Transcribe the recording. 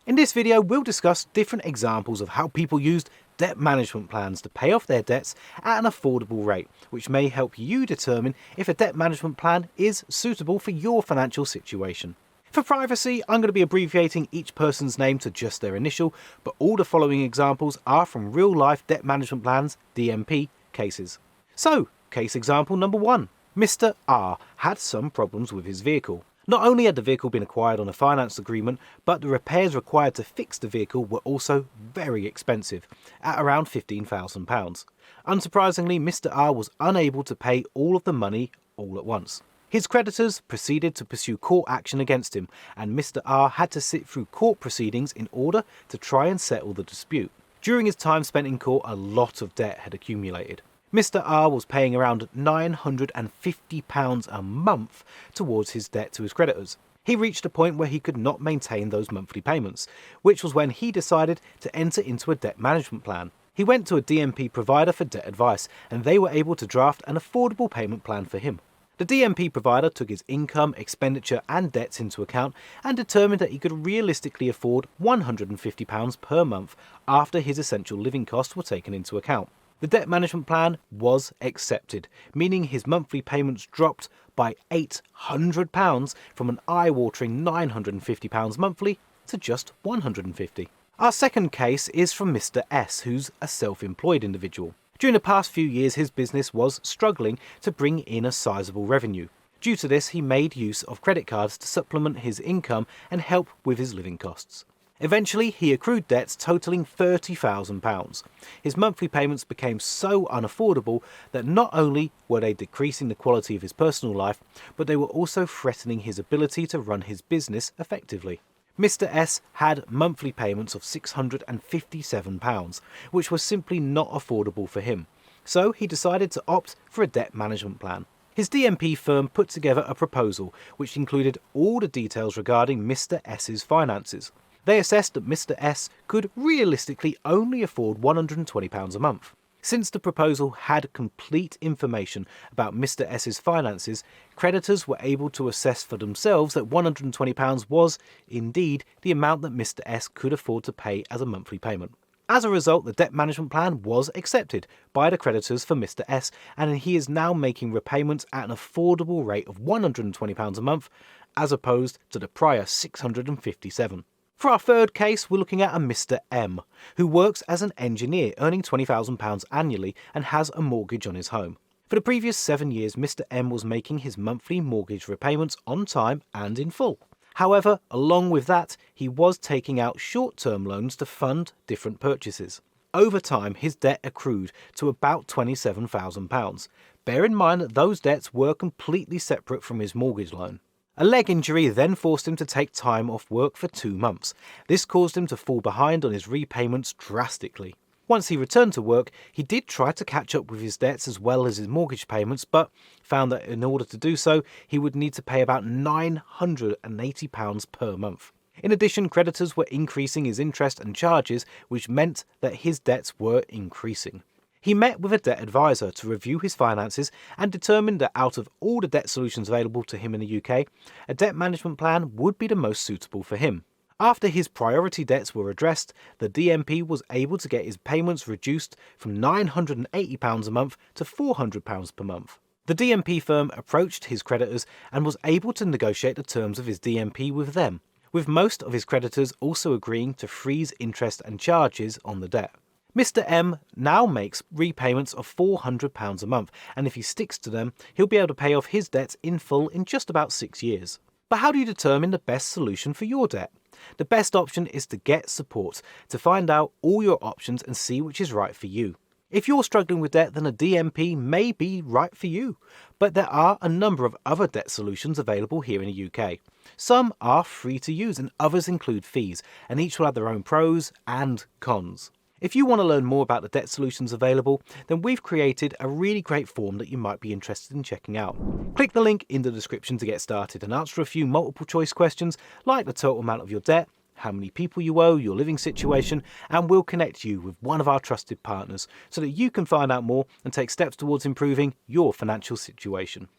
In this video, we'll discuss different examples of how people used debt management plans to pay off their debts at an affordable rate, which may help you determine if a debt management plan is suitable for your financial situation. For privacy, I'm going to be abbreviating each person's name to just their initial, but all the following examples are from real-life debt management plans, DMP, cases. So, case example number 1. Mr. R had some problems with his vehicle. Not only had the vehicle been acquired on a finance agreement, but the repairs required to fix the vehicle were also very expensive, at around £15,000. Unsurprisingly, Mr. R was unable to pay all of the money all at once. His creditors proceeded to pursue court action against him, and Mr. R had to sit through court proceedings in order to try and settle the dispute. During his time spent in court, a lot of debt had accumulated. Mr. R was paying around £950 a month towards his debt to his creditors. He reached a point where he could not maintain those monthly payments, which was when he decided to enter into a debt management plan. He went to a DMP provider for debt advice, and they were able to draft an affordable payment plan for him. The DMP provider took his income, expenditure and debts into account and determined that he could realistically afford £150 per month after his essential living costs were taken into account. The debt management plan was accepted, meaning his monthly payments dropped by £800 from an eye-watering £950 monthly to just £150. Our second case is from Mr. S, who's a self-employed individual. During the past few years, his business was struggling to bring in a sizable revenue. Due to this, he made use of credit cards to supplement his income and help with his living costs. Eventually, he accrued debts totaling £30,000. His monthly payments became so unaffordable that not only were they decreasing the quality of his personal life, but they were also threatening his ability to run his business effectively. Mr. S had monthly payments of £657, which was simply not affordable for him. So he decided to opt for a debt management plan. His DMP firm put together a proposal which included all the details regarding Mr. S's finances. They assessed that Mr. S could realistically only afford £120 a month. Since the proposal had complete information about Mr. S's finances, creditors were able to assess for themselves that £120 was, indeed, the amount that Mr. S could afford to pay as a monthly payment. As a result, the debt management plan was accepted by the creditors for Mr. S, and he is now making repayments at an affordable rate of £120 a month, as opposed to the prior £657. For our third case, we're looking at a Mr. M, who works as an engineer earning £20,000 annually and has a mortgage on his home. For the previous 7 years, Mr. M was making his monthly mortgage repayments on time and in full. However, along with that, he was taking out short-term loans to fund different purchases. Over time, his debt accrued to about £27,000. Bear in mind that those debts were completely separate from his mortgage loan. A leg injury then forced him to take time off work for 2 months. This caused him to fall behind on his repayments drastically. Once he returned to work, he did try to catch up with his debts as well as his mortgage payments, but found that in order to do so, he would need to pay about £980 per month. In addition, creditors were increasing his interest and charges, which meant that his debts were increasing. He met with a debt advisor to review his finances and determined that out of all the debt solutions available to him in the UK, a debt management plan would be the most suitable for him. After his priority debts were addressed, the DMP was able to get his payments reduced from £980 a month to £400 per month. The DMP firm approached his creditors and was able to negotiate the terms of his DMP with them, with most of his creditors also agreeing to freeze interest and charges on the debt. Mr. M now makes repayments of £400 a month, and if he sticks to them, he'll be able to pay off his debts in full in just about 6 years. But how do you determine the best solution for your debt? The best option is to get support, to find out all your options and see which is right for you. If you're struggling with debt, then a DMP may be right for you, but there are a number of other debt solutions available here in the UK. Some are free to use and others include fees, and each will have their own pros and cons. If you want to learn more about the debt solutions available, then we've created a really great form that you might be interested in checking out. Click the link in the description to get started and answer a few multiple choice questions like the total amount of your debt, how many people you owe, your living situation, and we'll connect you with one of our trusted partners so that you can find out more and take steps towards improving your financial situation.